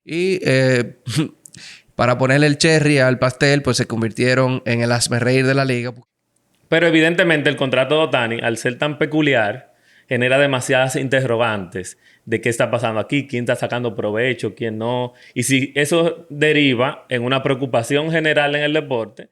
Y para ponerle el cherry al pastel, pues se convirtieron en el hazmerreír de la liga. Pero evidentemente el contrato de Ohtani, al ser tan peculiar, genera demasiadas interrogantes de qué está pasando aquí, quién está sacando provecho, quién no. Y si eso deriva en una preocupación general en el deporte.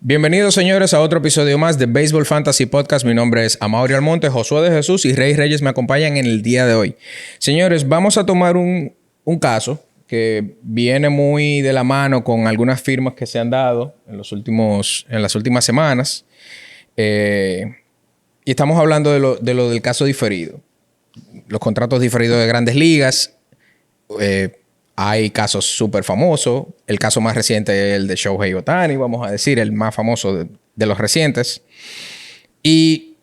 Bienvenidos, señores, a otro episodio más de Baseball Fantasy Podcast. Mi nombre es Amaury Almonte, Josué de Jesús y Rey Reyes me acompañan en el día de hoy. Señores, vamos a tomar un caso que viene muy de la mano con algunas firmas que se han dado en las últimas semanas. Y estamos hablando de lo del caso diferido. Los contratos diferidos de grandes ligas. Hay casos súper famosos. El caso más reciente es el de Shohei Ohtani, vamos a decir, el más famoso de los recientes. Y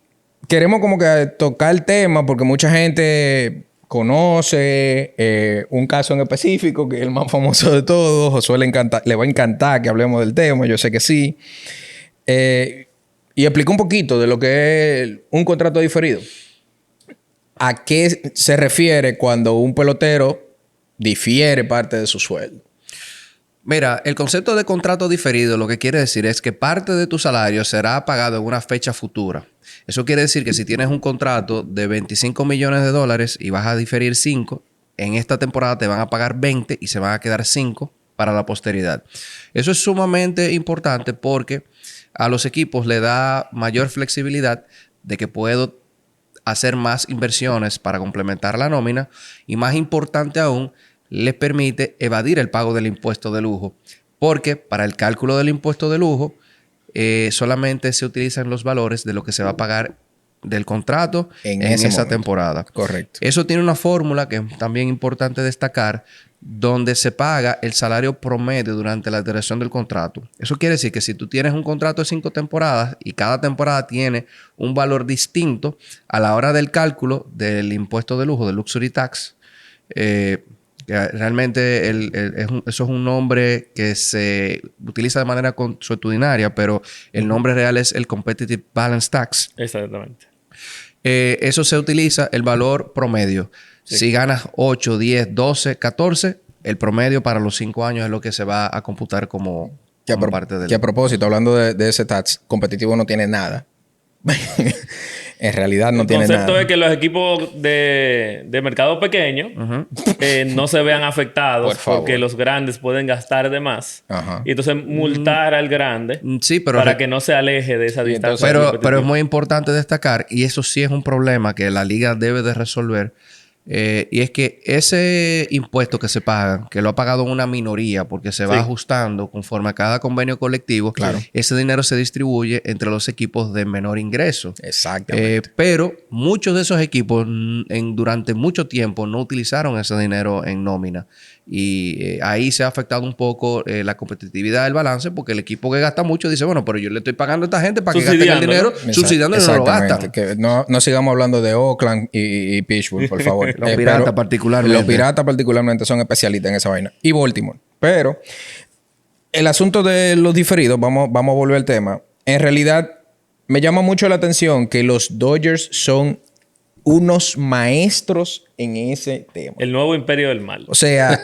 queremos como que tocar el tema porque mucha gente conoce un caso en específico que es el más famoso de todos. Josué le va a encantar que hablemos del tema, yo sé que sí. Y explico un poquito de lo que es un contrato diferido. ¿A qué se refiere cuando un pelotero difiere parte de su sueldo? Mira, el concepto de contrato diferido lo que quiere decir es que parte de tu salario será pagado en una fecha futura. Eso quiere decir que si tienes un contrato de 25 millones de dólares y vas a diferir 5, en esta temporada te van a pagar 20 y se van a quedar 5 para la posteridad. Eso es sumamente importante porque a los equipos le da mayor flexibilidad de que puedo hacer más inversiones para complementar la nómina y, más importante aún, les permite evadir el pago del impuesto de lujo, porque para el cálculo del impuesto de lujo solamente se utilizan los valores de lo que se va a pagar del contrato en esa temporada. Correcto. Eso tiene una fórmula que es también importante destacar, donde se paga el salario promedio durante la duración del contrato. Eso quiere decir que si tú tienes un contrato de 5 temporadas y cada temporada tiene un valor distinto, a la hora del cálculo del impuesto de lujo, del luxury tax, que realmente eso es un nombre que se utiliza de manera consuetudinaria, pero el nombre real es el Competitive Balance Tax. Exactamente. Eso se utiliza el valor promedio. Sí. Si ganas 8, 10, 12, 14, el promedio para los 5 años es lo que se va a computar como parte del... Que a propósito, hablando de ese tax, competitivo no tiene nada. En realidad no tiene nada. El concepto es que los equipos de mercado pequeño no se vean afectados porque los grandes pueden gastar de más. Ajá. Y entonces multar al grande para que no se aleje de esa distancia. Pero es muy importante destacar, y eso sí es un problema que la liga debe de resolver, y es que ese impuesto que se paga, que lo ha pagado una minoría porque se va ajustando conforme a cada convenio colectivo, claro, ese dinero se distribuye entre los equipos de menor ingreso. Exactamente. Pero muchos de esos equipos durante mucho tiempo no utilizaron ese dinero en nómina. Y ahí se ha afectado un poco la competitividad del balance, porque el equipo que gasta mucho dice, bueno, pero yo le estoy pagando a esta gente para que gasten el dinero, subsidiando y no lo gastan. Que no sigamos hablando de Oakland y Pittsburgh, por favor. Los piratas particularmente. Los piratas particularmente son especialistas en esa vaina. Y Baltimore. Pero el asunto de los diferidos, vamos a volver al tema. En realidad, me llama mucho la atención que los Dodgers son unos maestros en ese tema. El nuevo imperio del mal. O sea,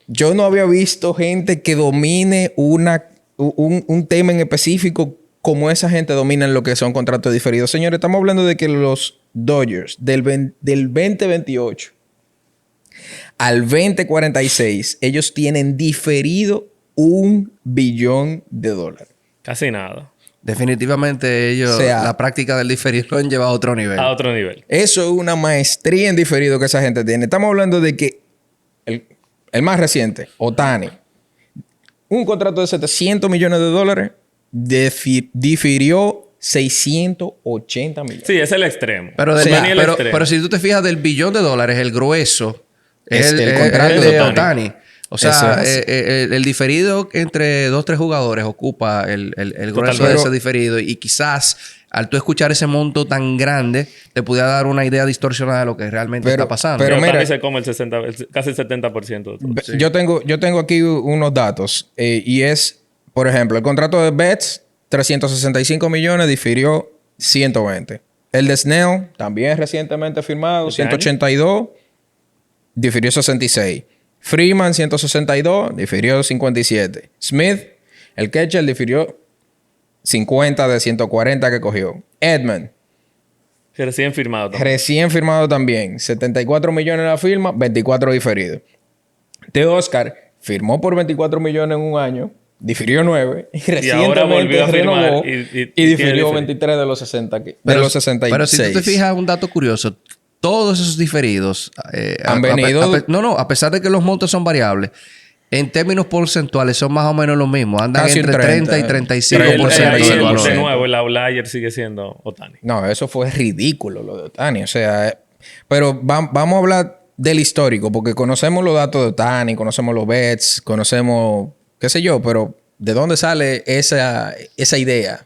yo no había visto gente que domine un tema en específico como esa gente domina en lo que son contratos diferidos. Señores, estamos hablando de que los Dodgers del 2028 al 2046, ellos tienen diferido $1 billón. Casi nada. Definitivamente ellos, la práctica del diferido lo han llevado a otro nivel. A otro nivel. Eso es una maestría en diferido que esa gente tiene. Estamos hablando de que el más reciente, Ohtani, un contrato de $700 millones, difirió 680 millones. Sí, es el extremo. Pero si tú te fijas del $1 billón, el grueso es el contrato de Ohtani. O sea, el diferido entre 2-3 jugadores ocupa el grueso de ese diferido. Y quizás al tú escuchar ese monto tan grande, te pudiera dar una idea distorsionada de lo que realmente está pasando. Pero mira, se come casi el 70% de todo. Sí. Yo tengo aquí unos datos. Y es Por ejemplo, el contrato de Betts, 365 millones, difirió 120. El de Snell, también recientemente firmado, 182, difirió 66. Freeman, 162, difirió 57. Smith, el catcher, difirió 50 de 140 que cogió. Edman, Recién firmado también. recién firmado también. 74 millones la firma, 24 diferidos. Oscar firmó por 24 millones en un año, difirió 9 y recientemente ahora volvió a firmar renovó y difirió tiene 23 de los 60 los 66. Pero si tú te fijas un dato curioso, todos esos diferidos han venido... a pesar de que los montos son variables, en términos porcentuales son más o menos los mismos. Andan Casi entre un 30 y 35% del valor. De nuevo, el outlier sigue siendo Ohtani. No, eso fue ridículo lo de Ohtani. O sea, pero vamos a hablar del histórico, porque conocemos los datos de Ohtani, conocemos los bets, conocemos, qué sé yo, pero ¿de dónde sale esa idea?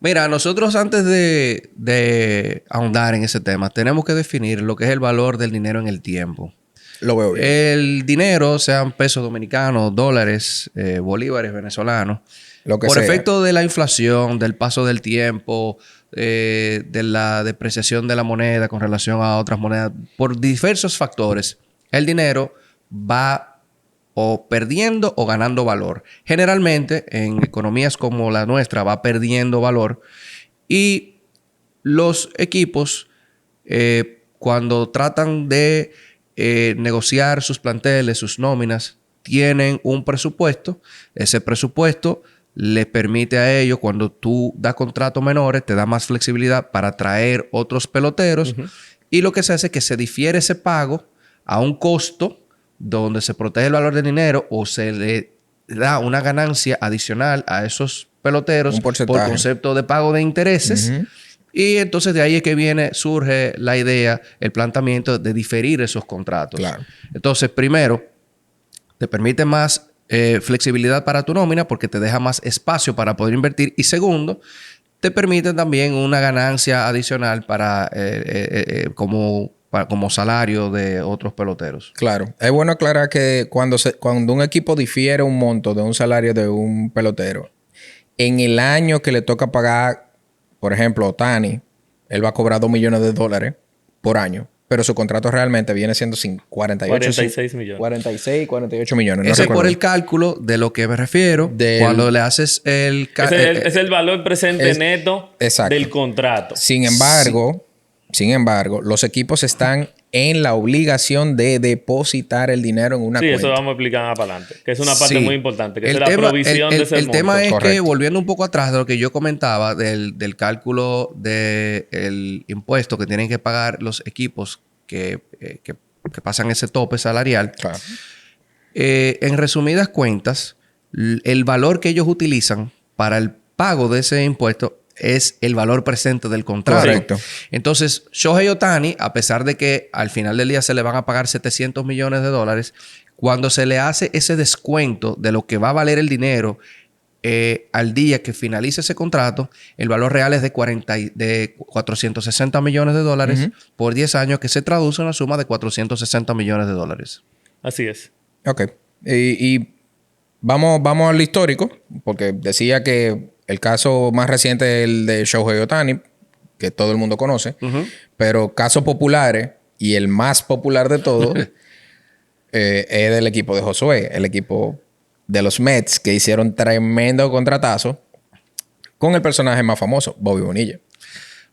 Mira, nosotros antes de ahondar en ese tema, tenemos que definir lo que es el valor del dinero en el tiempo. Lo veo bien. El dinero, sean pesos dominicanos, dólares, bolívares venezolanos, Lo que por sea. efecto de la inflación, del paso del tiempo, de la depreciación de la moneda con relación a otras monedas, por diversos factores, el dinero va o perdiendo o ganando valor. Generalmente, en economías como la nuestra, va perdiendo valor y los equipos, cuando tratan de negociar sus planteles, sus nóminas, tienen un presupuesto. Ese presupuesto les permite a ellos, cuando tú das contratos menores, te da más flexibilidad para traer otros peloteros. Y lo que se hace es que se difiere ese pago a un costo donde se protege el valor del dinero o se le da una ganancia adicional a esos peloteros por concepto de pago de intereses. Y entonces de ahí es que surge la idea, el planteamiento de diferir esos contratos. Claro. Entonces, primero, te permite más flexibilidad para tu nómina porque te deja más espacio para poder invertir. Y segundo, te permite también una ganancia adicional para como salario de otros peloteros. Claro. Es bueno aclarar que cuando un equipo difiere un monto de un salario de un pelotero, en el año que le toca pagar, por ejemplo, Ohtani, él va a cobrar $2 millones por año. Pero su contrato realmente viene siendo 46 millones. 46, 48 millones. No Ese es recuerdo. por el cálculo de lo que me refiero. Cuando le haces el... Es el valor presente neto del contrato. Sin embargo, los equipos están en la obligación de depositar el dinero en una cuenta. Sí, eso vamos a explicar más para adelante. Que es una parte muy importante. Que es la tema, provisión de ese monto. El tema es Correcto. que, volviendo un poco atrás de lo que yo comentaba del cálculo del impuesto que tienen que pagar los equipos que pasan ese tope salarial. Claro. En resumidas cuentas, el valor que ellos utilizan para el pago de ese impuesto es el valor presente del contrato. Correcto. Entonces, Shohei Ohtani, a pesar de que al final del día se le van a pagar $700 millones, cuando se le hace ese descuento de lo que va a valer el dinero al día que finalice ese contrato, el valor real es de $460 millones por 10 años, que se traduce en una suma de $460 millones. Así es. Ok. Y vamos al histórico, porque decía que el caso más reciente es el de Shohei Ohtani, que todo el mundo conoce. Pero casos populares, y el más popular de todos, es del equipo de Josué, el equipo de los Mets, que hicieron tremendo contratazo con el personaje más famoso, Bobby Bonilla.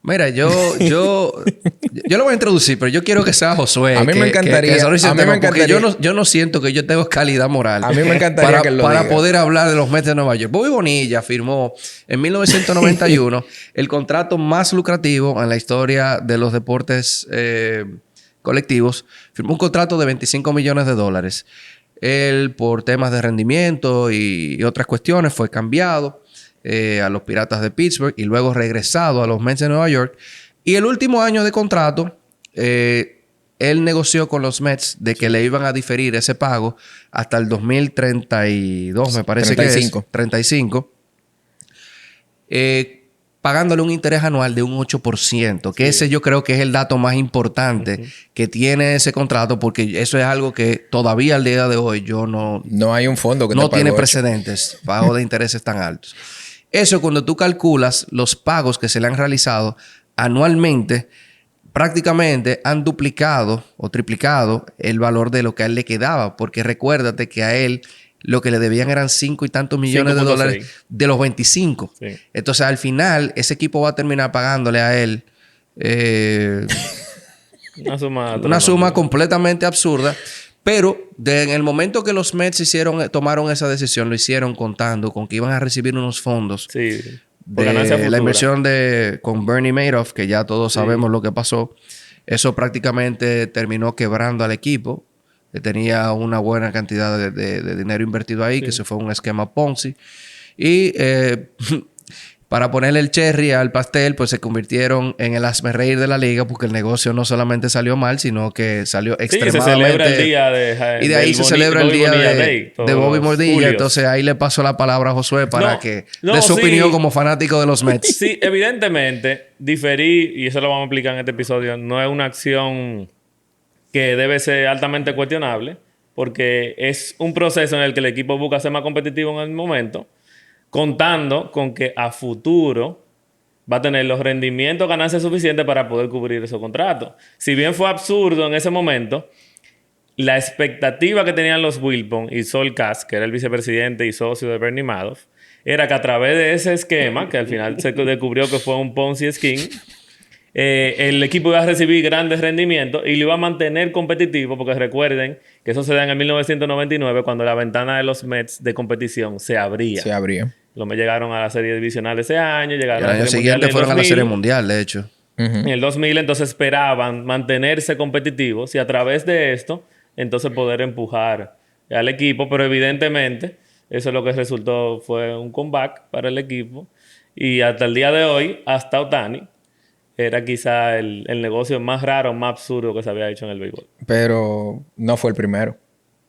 Mira, yo lo voy a introducir, pero yo quiero que sea Josué. A mí me encantaría. Yo no siento que yo tengo calidad moral. A mí me encantaría que lo para diga. poder hablar de los Mets de Nueva York. Bobby Bonilla firmó en 1991 el contrato más lucrativo en la historia de los deportes colectivos. Firmó un contrato de $25 millones. Él, por temas de rendimiento y otras cuestiones, fue cambiado a los Piratas de Pittsburgh y luego regresado a los Mets de Nueva York. Y el último año de contrato, él negoció con los Mets de que le iban a diferir ese pago hasta el 2032, me parece 35. que es. 35. pagándole un interés anual de un 8%, que ese yo creo que es el dato más importante que tiene ese contrato, porque eso es algo que todavía al día de hoy yo no... No hay un fondo que no te pague tiene 8. precedentes, pagos de intereses tan altos. Eso cuando tú calculas los pagos que se le han realizado anualmente, prácticamente han duplicado o triplicado el valor de lo que a él le quedaba, porque recuérdate que a él lo que le debían eran 5 y tantos millones de 5.6 dólares de los 25. Sí. Entonces, al final, ese equipo va a terminar pagándole a él una suma completamente absurda. Pero en el momento que los Mets tomaron esa decisión, lo hicieron contando con que iban a recibir unos fondos por ganancia de futura. la inversión con Bernie Madoff, que ya todos sabemos lo que pasó. Eso prácticamente terminó quebrando al equipo. Que tenía una buena cantidad de dinero invertido ahí, que se fue un esquema Ponzi. Y para ponerle el cherry al pastel, pues se convirtieron en el hazmerreír de la liga, porque el negocio no solamente salió mal, sino que salió extremadamente... se celebra el día de... Y de ahí se celebra el día de Bobby Bonilla. Julios. Entonces ahí le paso la palabra a Josué para que dé su sí. opinión como fanático de los Mets. Sí, evidentemente, diferir, y eso lo vamos a explicar en este episodio, no es una acción que debe ser altamente cuestionable, porque es un proceso en el que el equipo busca ser más competitivo en el momento, contando con que a futuro va a tener los rendimientos, ganancias suficientes para poder cubrir esos contratos. Si bien fue absurdo en ese momento, la expectativa que tenían los Wilpon y Saul Kass, que era el vicepresidente y socio de Bernie Madoff, era que a través de ese esquema, que al final se descubrió que fue un Ponzi scheme, el equipo iba a recibir grandes rendimientos y lo iba a mantener competitivo, porque recuerden que eso se da en el 1999, cuando la ventana de los Mets de competición se abría. Los Mets llegaron a la serie divisional ese año, llegaron el a la año serie siguiente mundial fueron a la serie mundial, de hecho. En el 2000 entonces esperaban mantenerse competitivos y a través de esto entonces poder empujar al equipo, pero evidentemente eso es lo que resultó fue un comeback para el equipo y hasta el día de hoy, hasta Ohtani, era quizá el negocio más raro, más absurdo que se había hecho en el béisbol. Pero no fue el primero.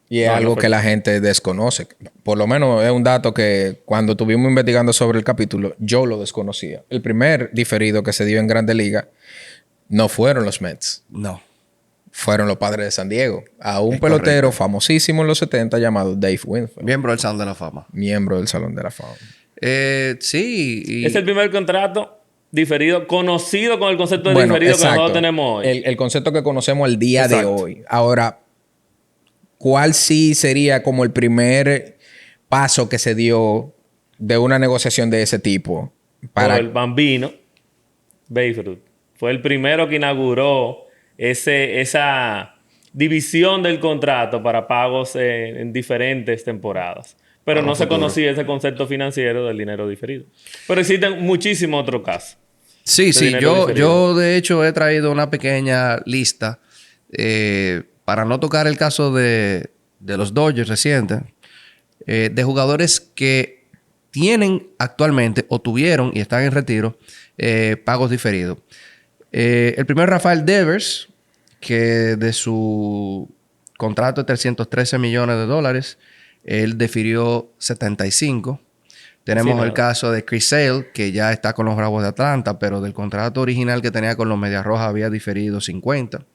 Y es algo que la gente desconoce. Por lo menos es un dato que cuando estuvimos investigando sobre el capítulo, yo lo desconocía. El primer diferido que se dio en Grandes Ligas no fueron los Mets. No. Fueron los Padres de San Diego. A un pelotero famosísimo en los 70 llamado Dave Winfield. Miembro del Salón de la Fama. Miembro del Salón de la Fama. Sí. Es el primer contrato diferido, conocido con el concepto de diferido que nosotros tenemos hoy. El concepto que conocemos al día de hoy. Ahora, ¿cuál sí sería como el primer paso que se dio de una negociación de ese tipo? Para el Bambino, Babe Ruth. Fue el primero que inauguró esa división del contrato para pagos en diferentes temporadas. Pero no se conocía ese concepto financiero del dinero diferido. Pero existen muchísimos otros casos. Sí. Yo de hecho he traído una pequeña lista para no tocar el caso de los Dodgers recientes, de jugadores que tienen actualmente o tuvieron y están en retiro pagos diferidos. El primero, Rafael Devers, que de su contrato de 313 millones de dólares, él difirió 75. Tenemos el caso de Chris Sale, que ya está con los Bravos de Atlanta, pero del contrato original que tenía con los Medias Rojas había diferido 50.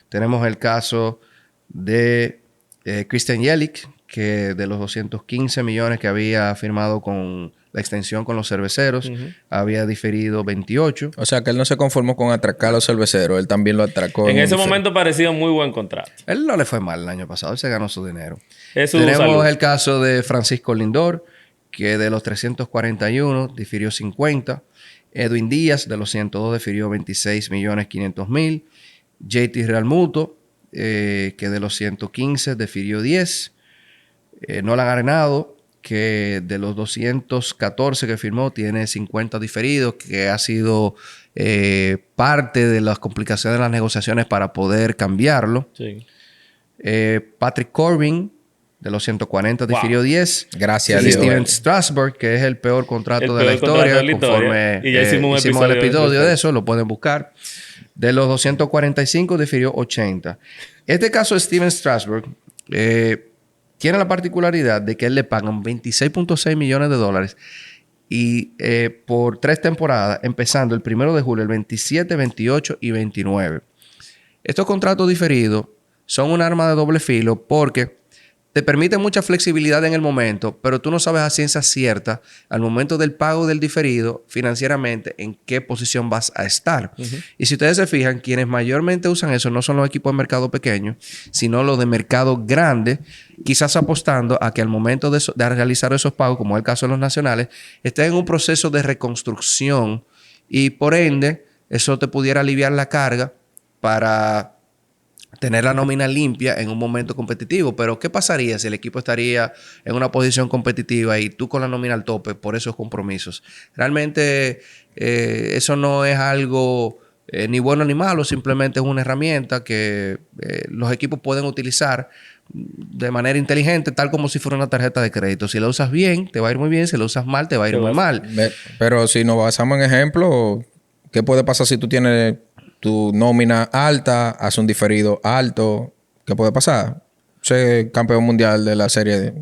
Tenemos el caso de Christian Yelich, que de los 215 millones que había firmado con la extensión con los Cerveceros, había diferido 28. O sea, que él no se conformó con atracar a los Cerveceros, él también lo atracó. En ese momento parecía un muy buen contrato. Él no le fue mal el año pasado, él se ganó su dinero. Tenemos el caso de Francisco Lindor, que de los 341 difirió 50. Edwin Díaz, de los 102, difirió 26.500.000. JT Realmuto, que de los 115 difirió 10. Nolan Arenado, que de los 214 que firmó, tiene 50 diferidos, que ha sido parte de las complicaciones de las negociaciones para poder cambiarlo. Sí. Patrick Corbin, de los 140, difirió 10. Gracias a y Dios. Steven Strasburg, que es el peor contrato de la historia, conforme y ya hicimos el episodio de eso, lo pueden buscar. De los 245, difirió 80. Este caso de Steven Strasburg tiene la particularidad de que él le pagan 26.6 millones de dólares y por 3 temporadas, empezando el 1 de julio, el 27, 28 y 29. Estos contratos diferidos son un arma de doble filo porque te permiten mucha flexibilidad en el momento, pero tú no sabes a ciencia cierta al momento del pago del diferido financieramente en qué posición vas a estar. Y si ustedes se fijan, quienes mayormente usan eso no son los equipos de mercado pequeño, sino los de mercado grande, quizás apostando a que al momento de realizar esos pagos, como es el caso de los nacionales, estén en un proceso de reconstrucción y por ende eso te pudiera aliviar la carga para tener la nómina limpia en un momento competitivo. Pero ¿qué pasaría si el equipo estaría en una posición competitiva y tú con la nómina al tope por esos compromisos? Realmente eso no es algo ni bueno ni malo, simplemente es una herramienta que los equipos pueden utilizar de manera inteligente, tal como si fuera una tarjeta de crédito. Si la usas bien, te va a ir muy bien. Si la usas mal, te va a ir muy mal. Pero si nos basamos en ejemplos, ¿qué puede pasar si tú tienes tu nómina alta, hace un diferido alto? ¿Qué puede pasar? Ser campeón mundial de la serie de...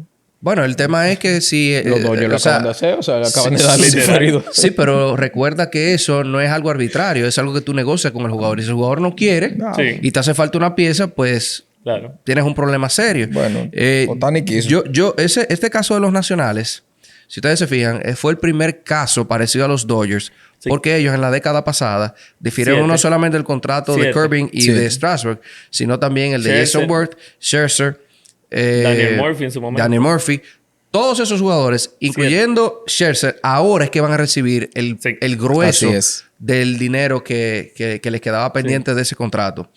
Bueno, el tema es que si... los Dodgers lo acaban de hacer, o sea, le acaban de darle diferido. Sí, pero recuerda que eso no es algo arbitrario, es algo que tú negocias con el jugador. Y si el jugador no quiere y te hace falta una pieza, pues tienes un problema serio. Bueno, Ohtani quiso. Este caso de los nacionales, si ustedes se fijan, fue el primer caso parecido a los Dodgers. Sí. Porque ellos en la década pasada difirieron no solamente el contrato de Kirby y de Strasburg, sino también el de Jason Worth, Scherzer, Daniel Murphy en su momento. Daniel Murphy. Todos esos jugadores, incluyendo Scherzer, ahora es que van a recibir el grueso del dinero que les quedaba pendiente de ese contrato.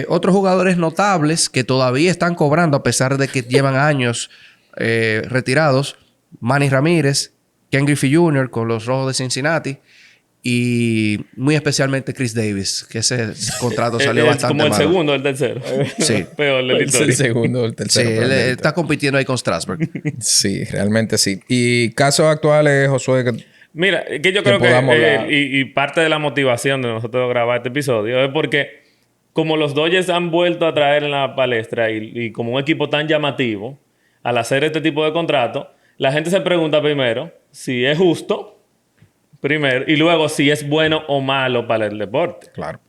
Otros jugadores notables que todavía están cobrando a pesar de que llevan años retirados. Manny Ramírez, Ken Griffey Jr. con los Rojos de Cincinnati y muy especialmente Chris Davis, que ese contrato salió bastante como el malo. segundo o el tercero. Sí. Peor de la historia. El segundo o el tercero. Sí, él está compitiendo ahí con Strasburg. Sí, realmente sí. Y casos actuales, Josué, mira, que yo creo que y parte de la motivación de nosotros grabar este episodio es porque como los Dodgers han vuelto a traer en la palestra y como un equipo tan llamativo, al hacer este tipo de contrato, la gente se pregunta primero si es justo, primero, y luego si es bueno o malo para el deporte. Claro.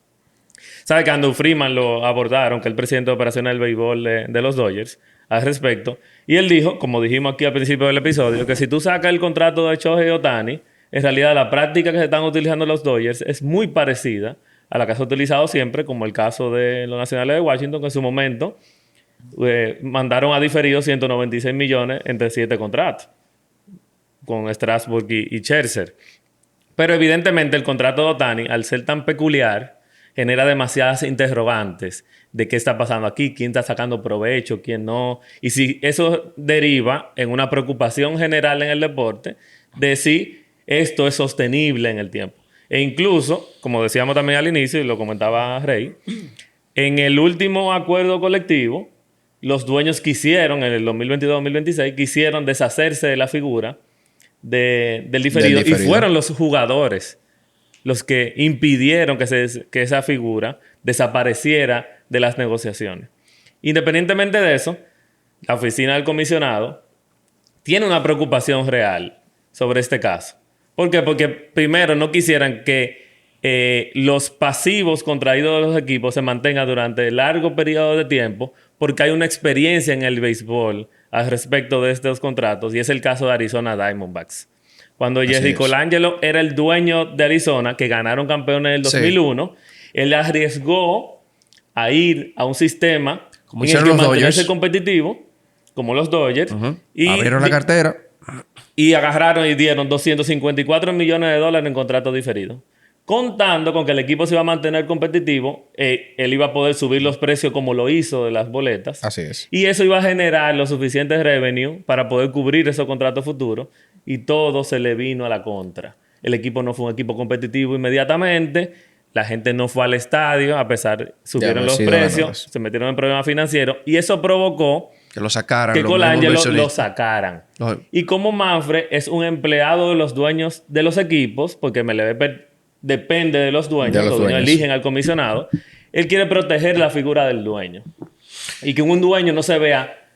¿Sabe que Andrew Freeman lo abordaron, que es el presidente de operaciones del béisbol de los Dodgers, al respecto? Y él dijo, como dijimos aquí al principio del episodio, que si tú sacas el contrato de Shohei Ohtani, en realidad la práctica que se están utilizando los Dodgers es muy parecida a la que se ha utilizado siempre, como el caso de los Nacionales de Washington, que en su momento mandaron a diferido 196 millones entre 7 contratos con Strasburg y Scherzer. Pero evidentemente el contrato de Ohtani, al ser tan peculiar, genera demasiadas interrogantes de qué está pasando aquí, quién está sacando provecho, quién no. Y si eso deriva en una preocupación general en el deporte de si esto es sostenible en el tiempo. E incluso, como decíamos también al inicio, y lo comentaba Rey, en el último acuerdo colectivo, los dueños quisieron, en el 2022-2026, quisieron deshacerse de la figura del diferido. Y fueron los jugadores los que impidieron que esa figura desapareciera de las negociaciones. Independientemente de eso, la oficina del comisionado tiene una preocupación real sobre este caso. ¿Por qué? Porque primero no quisieran que los pasivos contraídos de los equipos se mantengan durante largo periodo de tiempo, porque hay una experiencia en el béisbol al respecto de estos contratos, y es el caso de Arizona Diamondbacks. Cuando Jerry Colangelo era el dueño de Arizona, que ganaron campeones en el 2001, él arriesgó a ir a un sistema como en el que mantenerse competitivo, como los Dodgers. Y abrieron la cartera. Y agarraron y dieron $254 millones en contratos diferidos. Contando con que el equipo se iba a mantener competitivo, él iba a poder subir los precios como lo hizo de las boletas. Así es. Y eso iba a generar los suficientes revenue para poder cubrir esos contratos futuros. Y todo se le vino a la contra. El equipo no fue un equipo competitivo inmediatamente. La gente no fue al estadio, a pesar subieron los precios, se metieron en problemas financieros. Y eso provocó que lo sacaran. Que Colangelo lo sacaran. Y como Manfred es un empleado de los dueños de los equipos, porque MLB depende de los dueños, los dueños eligen al comisionado, él quiere proteger la figura del dueño. Y que un dueño no se vea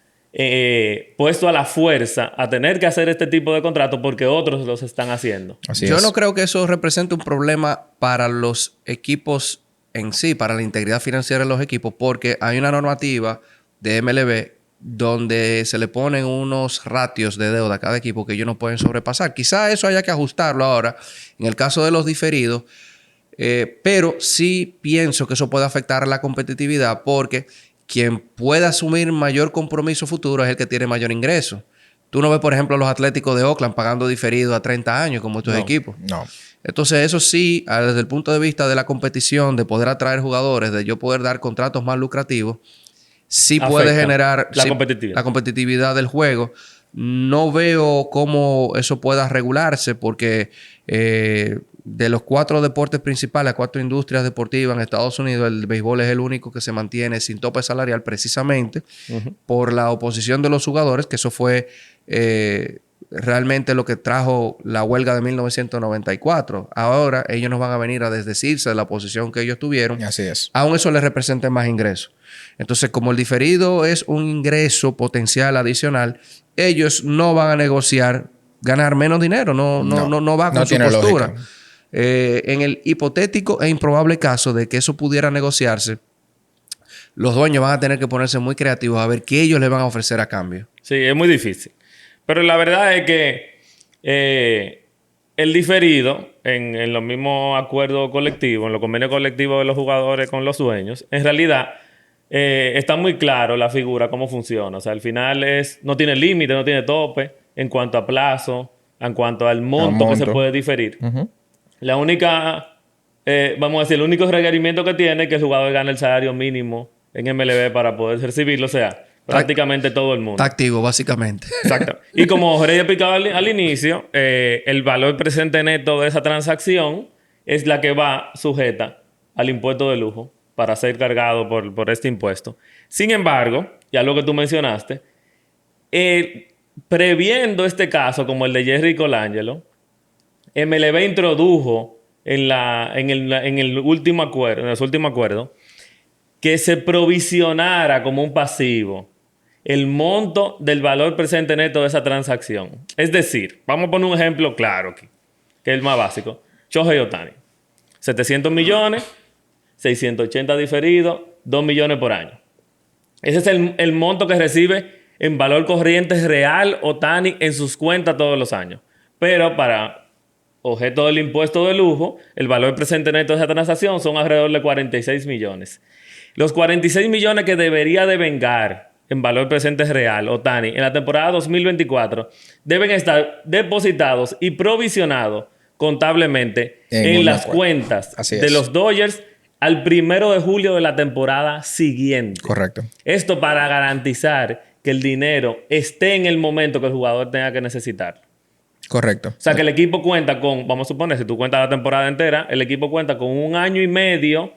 puesto a la fuerza a tener que hacer este tipo de contratos porque otros los están haciendo. Yo no creo que eso represente un problema para los equipos en sí, para la integridad financiera de los equipos, porque hay una normativa de MLB donde se le ponen unos ratios de deuda a cada equipo que ellos no pueden sobrepasar. Quizá eso haya que ajustarlo ahora en el caso de los diferidos, pero sí pienso que eso puede afectar la competitividad porque quien puede asumir mayor compromiso futuro es el que tiene mayor ingreso. Tú no ves, por ejemplo, los Atléticos de Oakland pagando diferido a 30 años como estos equipos. No. Entonces, eso sí, desde el punto de vista de la competición, de poder atraer jugadores, de yo poder dar contratos más lucrativos, sí puede generar la competitividad del juego. No veo cómo eso pueda regularse porque de los 4 deportes principales, 4 industrias deportivas en Estados Unidos, el béisbol es el único que se mantiene sin tope salarial precisamente por la oposición de los jugadores, que eso fue realmente lo que trajo la huelga de 1994. Ahora ellos nos van a venir a desdecirse de la posición que ellos tuvieron. Así es. Aún eso les representa más ingresos. Entonces, como el diferido es un ingreso potencial adicional, ellos no van a negociar ganar menos dinero. No va con su postura. Lógica. En el hipotético e improbable caso de que eso pudiera negociarse, los dueños van a tener que ponerse muy creativos a ver qué ellos le van a ofrecer a cambio. Sí, es muy difícil. Pero la verdad es que el diferido, en los mismos acuerdos colectivos, en los convenios colectivos de los jugadores con los dueños, en realidad está muy claro la figura, cómo funciona. O sea, al final no tiene límite, no tiene tope en cuanto a plazo, en cuanto al monto que se puede diferir. La única, vamos a decir, el único requerimiento que tiene es que el jugador gane el salario mínimo en MLB para poder recibirlo. O sea, prácticamente todo el mundo. Está activo, básicamente. Exacto. Y como Rey explicaba al inicio, el valor presente neto de esa transacción es la que va sujeta al impuesto de lujo para ser cargado por este impuesto. Sin embargo, ya lo que tú mencionaste, previendo este caso como el de Jerry Colangelo, MLB introdujo en el último acuerdo, en su último acuerdo, que se provisionara como un pasivo el monto del valor presente neto de esa transacción. Es decir, vamos a poner un ejemplo claro aquí, que es el más básico. Shohei Ohtani. 700 millones, 680 diferidos, 2 millones por año. Ese es el monto que recibe en valor corriente real Ohtani en sus cuentas todos los años. Pero para objeto del impuesto de lujo, el valor presente neto de esa transacción son alrededor de 46 millones. Los 46 millones que debería devengar en valor presente real Ohtani en la temporada 2024 deben estar depositados y provisionados contablemente en las cuentas de los Dodgers al 1 de julio de la temporada siguiente. Correcto. Esto para garantizar que el dinero esté en el momento que el jugador tenga que necesitarlo. Correcto. O sea, que el equipo cuenta con, vamos a suponer, si tú cuentas la temporada entera, el equipo cuenta con 1 año y medio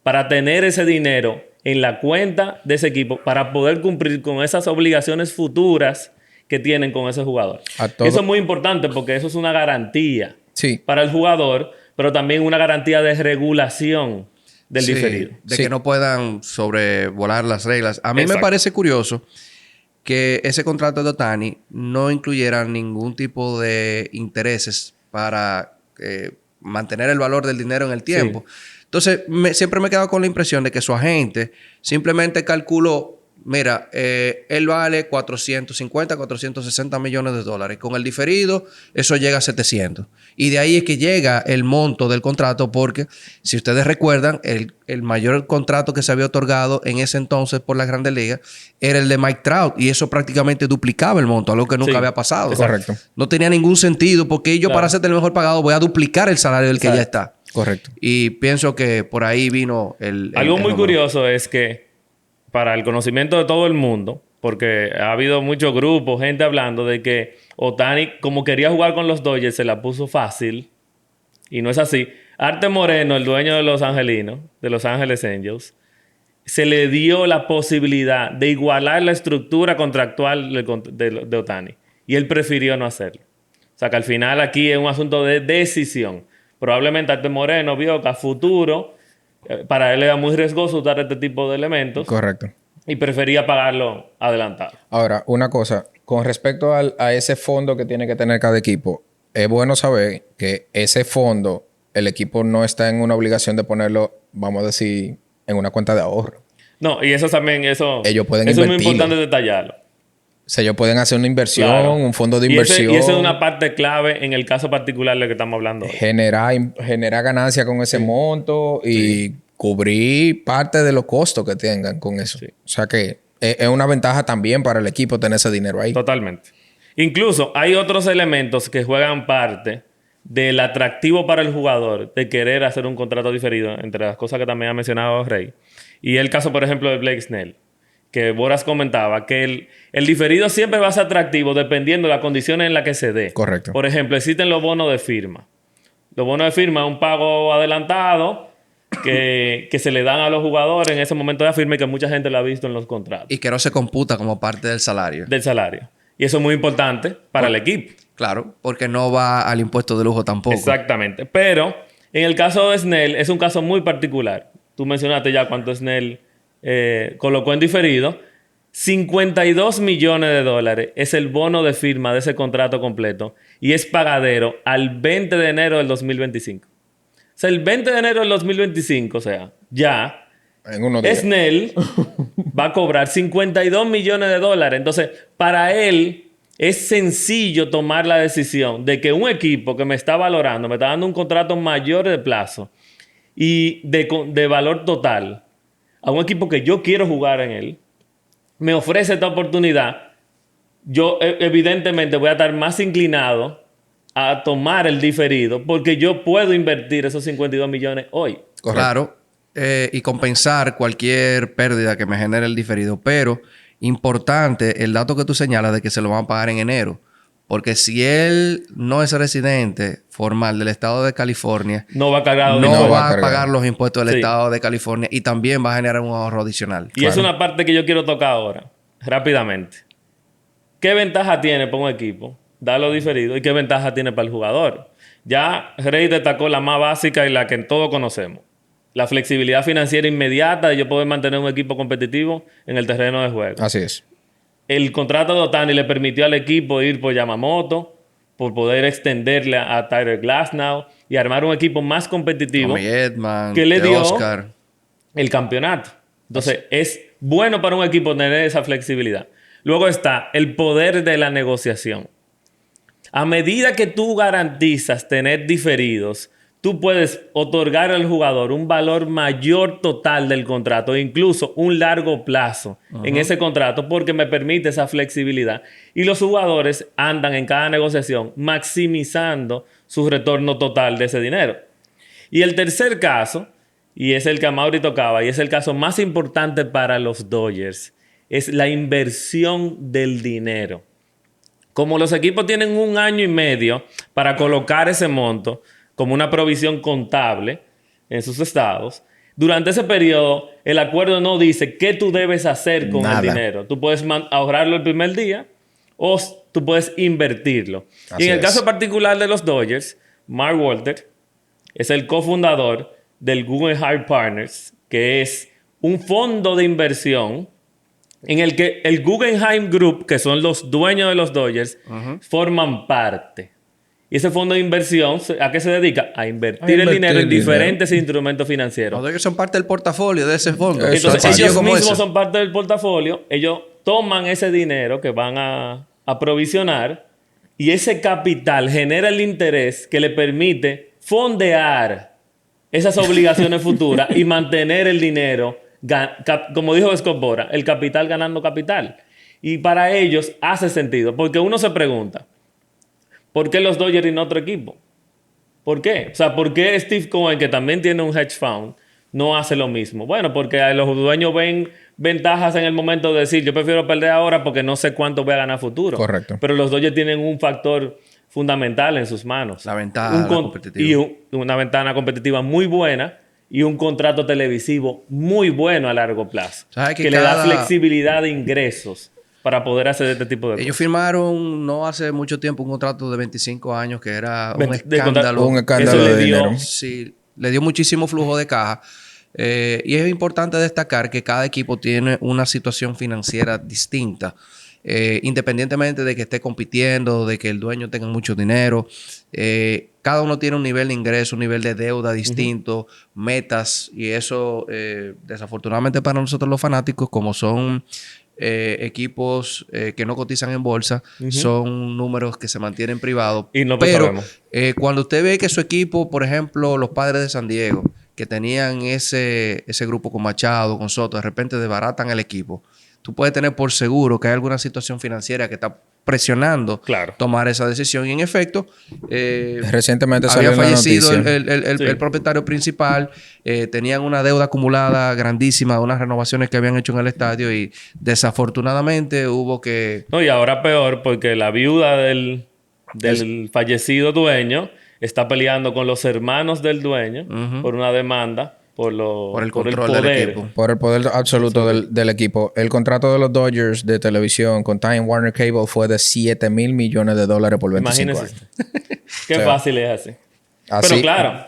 para tener ese dinero en la cuenta de ese equipo para poder cumplir con esas obligaciones futuras que tienen con ese jugador. Eso es muy importante porque eso es una garantía para el jugador, pero también una garantía de regulación del diferido. De que no puedan sobrevolar las reglas. A mí me parece curioso que ese contrato de Ohtani no incluyera ningún tipo de intereses para mantener el valor del dinero en el tiempo. Entonces, siempre me he quedado con la impresión de que su agente simplemente calculó, mira, él vale 450, 460 millones de dólares. Con el diferido, eso llega a 700. Y de ahí es que llega el monto del contrato porque, si ustedes recuerdan, el mayor contrato que se había otorgado en ese entonces por las Grandes Ligas era el de Mike Trout. Y eso prácticamente duplicaba el monto, algo que nunca había pasado. Correcto. No tenía ningún sentido porque yo para hacerte el mejor pagado voy a duplicar el salario del que ya está. Correcto. Y pienso que por ahí vino algo muy curioso es que para el conocimiento de todo el mundo, porque ha habido muchos grupos, gente hablando de que Ohtani, como quería jugar con los Dodgers, se la puso fácil. Y no es así. Arte Moreno, el dueño de los angelinos, de Los Ángeles Angels, se le dio la posibilidad de igualar la estructura contractual de Ohtani. Y él prefirió no hacerlo. O sea que al final aquí es un asunto de decisión. Probablemente Arte Moreno vio que a futuro para él era muy riesgoso usar este tipo de elementos. Correcto. y prefería pagarlo adelantado. Ahora, una cosa. Con respecto a ese fondo que tiene que tener cada equipo, es bueno saber que ese fondo, el equipo no está en una obligación de ponerlo, vamos a decir, en una cuenta de ahorro. No, y eso también, Ellos pueden eso es muy invertirlo. importante detallarlo. O sea, ellos pueden hacer una inversión, Claro. un fondo de Y inversión. esa es una parte clave en el caso particular del que estamos hablando hoy. Generar ganancia con ese monto y cubrir parte de los costos que tengan con eso. Sí. O sea que es una ventaja también para el equipo tener ese dinero ahí. Totalmente. Incluso hay otros elementos que juegan parte del atractivo para el jugador de querer hacer un contrato diferido, entre las cosas que también ha mencionado Rey. Y el caso, por ejemplo, de Blake Snell, que Boras comentaba, que el diferido siempre va a ser atractivo dependiendo de las condiciones en las que se dé. Correcto. Por ejemplo, existen los bonos de firma. Los bonos de firma es un pago adelantado que se le dan a los jugadores en ese momento de la firma y que mucha gente lo ha visto en los contratos Y que no se computa como parte del salario. del salario. Y eso es muy importante para el equipo. Claro, porque no va al impuesto de lujo tampoco. Exactamente. Pero en el caso de Snell es un caso muy particular. Tú mencionaste ya cuánto Snell colocó en diferido. 52 millones de dólares es el bono de firma de ese contrato completo y es pagadero al 20 de enero del 2025. O sea, el 20 de enero del 2025, o sea, ya En unos días. Snell va a cobrar 52 millones de dólares. Entonces, para él es sencillo tomar la decisión de que un equipo que me está valorando, me está dando un contrato mayor de plazo y de valor total, a un equipo que yo quiero jugar en él, me ofrece esta oportunidad, yo evidentemente voy a estar más inclinado a tomar el diferido porque yo puedo invertir esos 52 millones hoy. Correcto. Claro. Y compensar cualquier pérdida que me genere el diferido. Pero importante el dato que tú señalas de que se lo van a pagar en enero. Porque si él no es residente formal del estado de California, No va cargado de no nuevo. va a cargar. pagar los impuestos del Sí. estado de California y también va a generar un ahorro adicional. Y es una parte que yo quiero tocar ahora, rápidamente. ¿Qué ventaja tiene para un equipo darlo diferido y qué ventaja tiene para el jugador? Ya Rey destacó la más básica y la que todos conocemos. La flexibilidad financiera inmediata de yo poder mantener un equipo competitivo en el terreno de juego. Así es. El contrato de Ohtani le permitió al equipo ir por Yamamoto, por poder extenderle a Tyler Glasnow y armar un equipo más competitivo Tommy Edman, que le dio Oscar. el campeonato. Entonces, es bueno para un equipo tener esa flexibilidad. Luego está el poder de la negociación. A medida que tú garantizas tener diferidos, tú puedes otorgar al jugador un valor mayor total del contrato, e incluso un largo plazo en ese contrato, porque me permite esa flexibilidad. Y los jugadores andan en cada negociación maximizando su retorno total de ese dinero. Y el tercer caso, y es el que Amaury tocaba, y es el caso más importante para los Dodgers, es la inversión del dinero. Como los equipos tienen 1 año y medio para colocar ese monto como una provisión contable en sus estados, durante ese periodo el acuerdo no dice qué tú debes hacer con Nada. el dinero. Tú puedes ahorrarlo el primer día o tú puedes invertirlo. Así y en el es. caso particular de los Dodgers, Mark Walter es el cofundador del Guggenheim Partners, que es un fondo de inversión en el que el Guggenheim Group, que son los dueños de los Dodgers, forman parte. Y ese fondo de inversión, ¿a qué se dedica? A invertir el dinero en diferentes instrumentos financieros. Los Dodgers son parte del portafolio de ese fondo. Eso Entonces, es ellos como mismos ese. son parte del portafolio. Ellos toman ese dinero que van a provisionar y ese capital genera el interés que le permite fondear esas obligaciones futuras y mantener el dinero, como dijo Scott Boras, el capital ganando capital. Y para ellos hace sentido, porque uno se pregunta, ¿por qué los Dodgers y no otro equipo? ¿Por qué? O sea, ¿por qué Steve Cohen, que también tiene un hedge fund, no hace lo mismo? Bueno, porque los dueños ven ventajas en el momento de decir, yo prefiero perder ahora porque no sé cuánto voy a ganar futuro. Correcto. Pero los Dodgers tienen un factor fundamental en sus manos. La ventaja competitiva. Y una ventana competitiva muy buena y un contrato televisivo muy bueno a largo plazo. ¿Sabes que le da flexibilidad de ingresos para poder hacer este tipo de cosas. Ellos firmaron no hace mucho tiempo un contrato de 25 años que era un De escándalo. Un escándalo Eso de le dio- dinero. Sí, le dio muchísimo flujo de caja. Y es importante destacar que cada equipo tiene una situación financiera distinta. Independientemente de que esté compitiendo, de que el dueño tenga mucho dinero, cada uno tiene un nivel de ingreso, un nivel de deuda distinto, metas, y eso, desafortunadamente para nosotros los fanáticos, como son equipos que no cotizan en bolsa, son números que se mantienen privados. Y no pero sabemos. cuando usted ve que su equipo, por ejemplo, los Padres de San Diego, que tenían ese grupo con Machado, con Soto, de repente desbaratan el equipo, tú puedes tener por seguro que hay alguna situación financiera que está presionando tomar esa decisión. Y en efecto, recientemente había salió fallecido la noticia. el propietario principal, tenían una deuda acumulada grandísima de unas renovaciones que habían hecho en el estadio y desafortunadamente hubo que... No, y ahora peor porque la viuda del fallecido dueño está peleando con los hermanos del dueño por una demanda por el control poder del equipo. Por el poder absoluto del equipo. El contrato de los Dodgers de televisión con Time Warner Cable fue de $7 mil millones por 25 años. Qué fácil es así. Pero claro,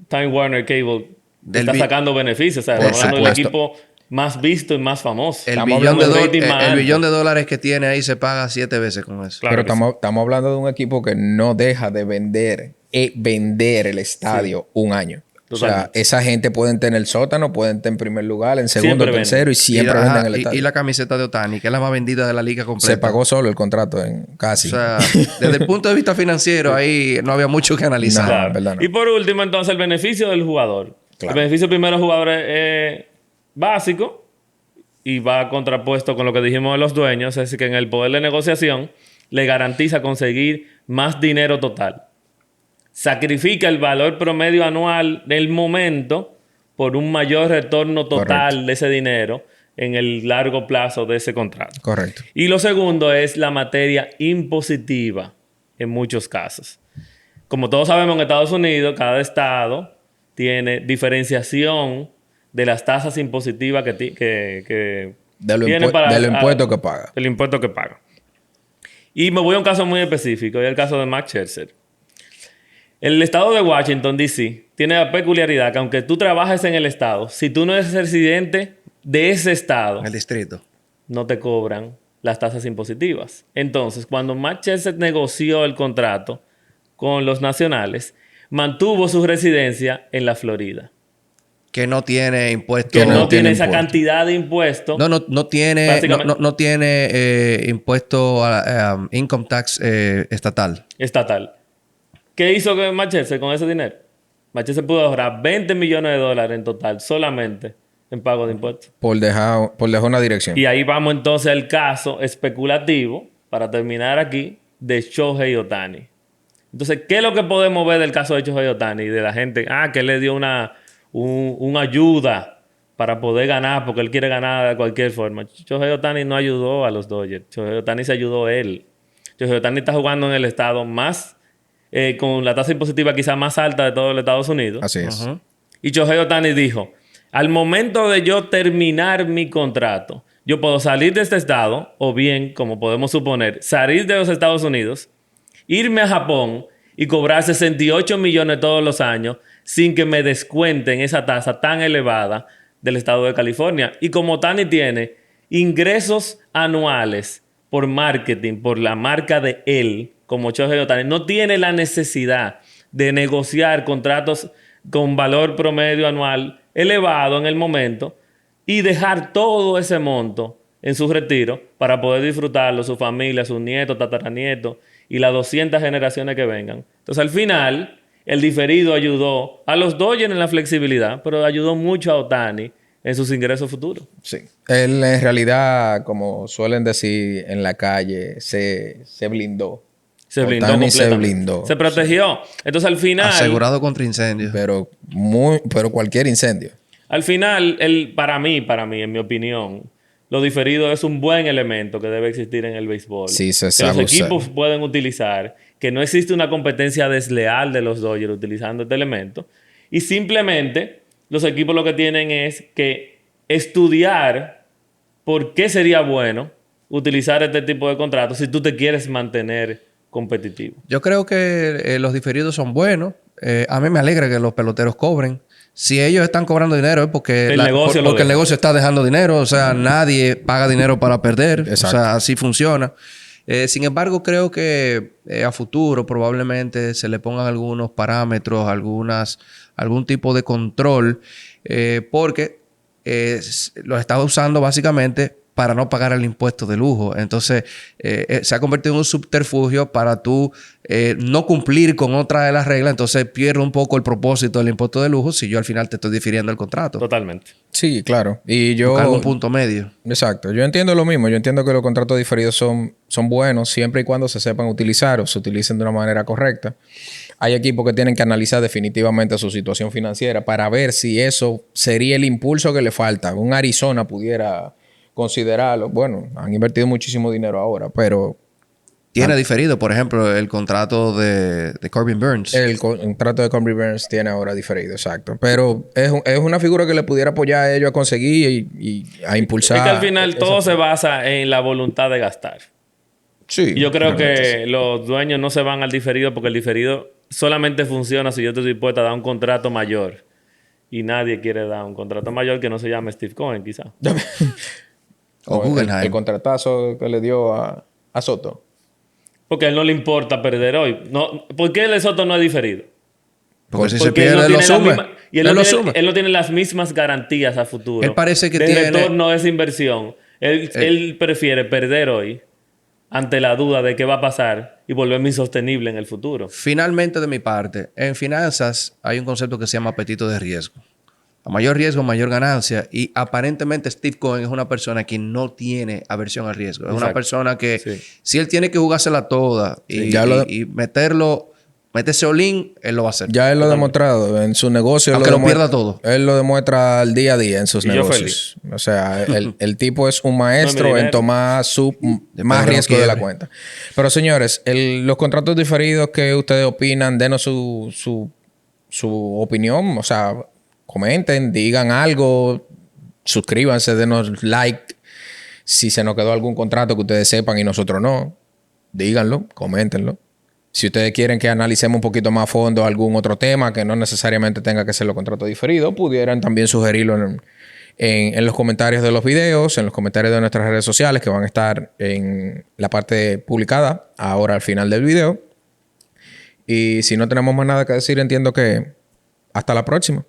Time Warner Cable está sacando beneficios. O sea, estamos hablando del equipo más visto y más famoso. El billón de dólares que tiene ahí se paga 7 veces con eso. Claro. Pero estamos hablando de un equipo que no deja de vender el estadio un año. Totalmente. O sea, esa gente puede estar en el sótano, pueden estar en primer lugar, en segundo, tercero y siempre venden el estadio. Y la camiseta de Ohtani, que es la más vendida de la liga completa. Se pagó solo el contrato casi. O sea, desde el punto de vista financiero, ahí no había mucho que analizar. Claro. Verdad, no. Y por último, entonces, el beneficio del jugador. Claro. El beneficio primero del jugador es básico y va contrapuesto con lo que dijimos de los dueños. Es decir, que en el poder de negociación le garantiza conseguir más dinero total. Sacrifica el valor promedio anual del momento por un mayor retorno total de ese dinero en el largo plazo de ese contrato. Correcto. Y lo segundo es la materia impositiva en muchos casos. Como todos sabemos, en Estados Unidos, cada estado tiene diferenciación de las tasas impositivas que del impuesto que paga. Del impuesto que paga. Y me voy a un caso muy específico, y el caso de Max Scherzer. El estado de Washington, D.C., tiene la peculiaridad que aunque tú trabajes en el estado, si tú no eres residente de ese estado... El distrito. No te cobran las tasas impositivas. Entonces, cuando Max Scherzer negoció el contrato con los nacionales, mantuvo su residencia en la Florida. Que no tiene impuestos. Que no tiene esa cantidad de impuestos. No tiene impuesto a income tax estatal. Estatal. ¿Qué hizo Max Scherzer con ese dinero? Max Scherzer pudo ahorrar $20 millones en total solamente en pago de impuestos. Por dejar una dirección. Y ahí vamos entonces al caso especulativo, para terminar aquí, de Shohei Ohtani. Entonces, ¿qué es lo que podemos ver del caso de Shohei Ohtani? De la gente, que le dio una ayuda para poder ganar, porque él quiere ganar de cualquier forma. Shohei Ohtani no ayudó a los Dodgers. Shohei Ohtani se ayudó él. Shohei Ohtani está jugando en el estado más... con la tasa impositiva quizás más alta de todo los Estados Unidos. Así es. Y Shohei Ohtani dijo, al momento de yo terminar mi contrato, yo puedo salir de este estado, o bien, como podemos suponer, salir de los Estados Unidos, irme a Japón y cobrar 68 millones todos los años sin que me descuenten esa tasa tan elevada del estado de California. Y como Ohtani tiene ingresos anuales por marketing, por la marca de él, como Shohei Ohtani, no tiene la necesidad de negociar contratos con valor promedio anual elevado en el momento y dejar todo ese monto en su retiro para poder disfrutarlo, su familia, sus nietos, tataranietos y las 200 generaciones que vengan. Entonces, al final, el diferido ayudó a los Dodgers en la flexibilidad, pero ayudó mucho a Ohtani en sus ingresos futuros. Sí. Él, en realidad, como suelen decir en la calle, se blindó. Se blindó Ohtani completamente. se blindó. Se protegió. Entonces, al final... Asegurado contra incendios. Pero cualquier incendio. Al final, para mí, en mi opinión, lo diferido es un buen elemento que debe existir en el béisbol. Sí, se que sabe los equipos pueden utilizar. Que no existe una competencia desleal de los Dodgers utilizando este elemento. Y simplemente, los equipos lo que tienen es que estudiar por qué sería bueno utilizar este tipo de contratos si tú te quieres mantener competitivo. Yo creo que los diferidos son buenos. A mí me alegra que los peloteros cobren. Si ellos están cobrando dinero es porque, El negocio lo porque el deja. negocio está dejando dinero. O sea, nadie paga dinero para perder. Exacto. O sea, así funciona. Sin embargo, creo que a futuro probablemente se le pongan algunos parámetros, algún tipo de control, porque los está usando básicamente para no pagar el impuesto de lujo. Entonces, se ha convertido en un subterfugio para tú no cumplir con otra de las reglas. Entonces, pierde un poco el propósito del impuesto de lujo si yo al final te estoy difiriendo el contrato. Totalmente. Sí, claro. Y yo... Buscar un punto medio. Exacto. Yo entiendo lo mismo. Yo entiendo que los contratos diferidos son buenos siempre y cuando se sepan utilizar o se utilicen de una manera correcta. Hay equipos que tienen que analizar definitivamente su situación financiera para ver si eso sería el impulso que le falta. Un Arizona pudiera considerarlo. Bueno, han invertido muchísimo dinero ahora, pero Tiene diferido, por ejemplo, el contrato de Corbin Burns. el contrato de Corbin Burns tiene ahora diferido, exacto. Pero es una figura que le pudiera apoyar a ellos a conseguir y a impulsar. Es que al final todo se basa en la voluntad de gastar. Sí. Y yo creo realmente que sí. los dueños no se van al diferido porque el diferido solamente funciona si yo estoy dispuesto a dar un contrato mayor. Y nadie quiere dar un contrato mayor que no se llame Steve Cohen, quizá. O Guggenheim. El contratazo que le dio a Soto. Porque a él no le importa perder hoy. No, ¿por qué el Soto no es diferido? Porque si se Porque él pierde, no lo tiene la sume. misma- y él no tiene, él no tiene las mismas garantías a futuro. Él parece que de tiene- retorno de esa inversión. Él prefiere perder hoy ante la duda de qué va a pasar y volverme insostenible en el futuro. Finalmente, de mi parte, en finanzas hay un concepto que se llama apetito de riesgo. A mayor riesgo, mayor ganancia. Y aparentemente Steve Cohen es una persona que no tiene aversión al riesgo. Es una Exacto. persona que Sí. si él tiene que jugársela toda y, Ya lo- y meterse all-in, él lo va a hacer. Ya él lo ha demostrado en su negocio. Aunque lo demue- pierda todo. Él lo demuestra al día a día en sus Y yo negocios. O sea, el tipo es un maestro dinero. en tomar más que no riesgo de la quiebre. cuenta. Pero señores, los contratos diferidos que ustedes opinan, denos su opinión. O sea, comenten, digan algo, suscríbanse, denos like. Si se nos quedó algún contrato que ustedes sepan y nosotros no, díganlo, coméntenlo. Si ustedes quieren que analicemos un poquito más a fondo algún otro tema que no necesariamente tenga que ser los contratos diferidos, pudieran también sugerirlo en los comentarios de los videos, en los comentarios de nuestras redes sociales que van a estar en la parte publicada ahora al final del video. Y si no tenemos más nada que decir, entiendo que hasta la próxima.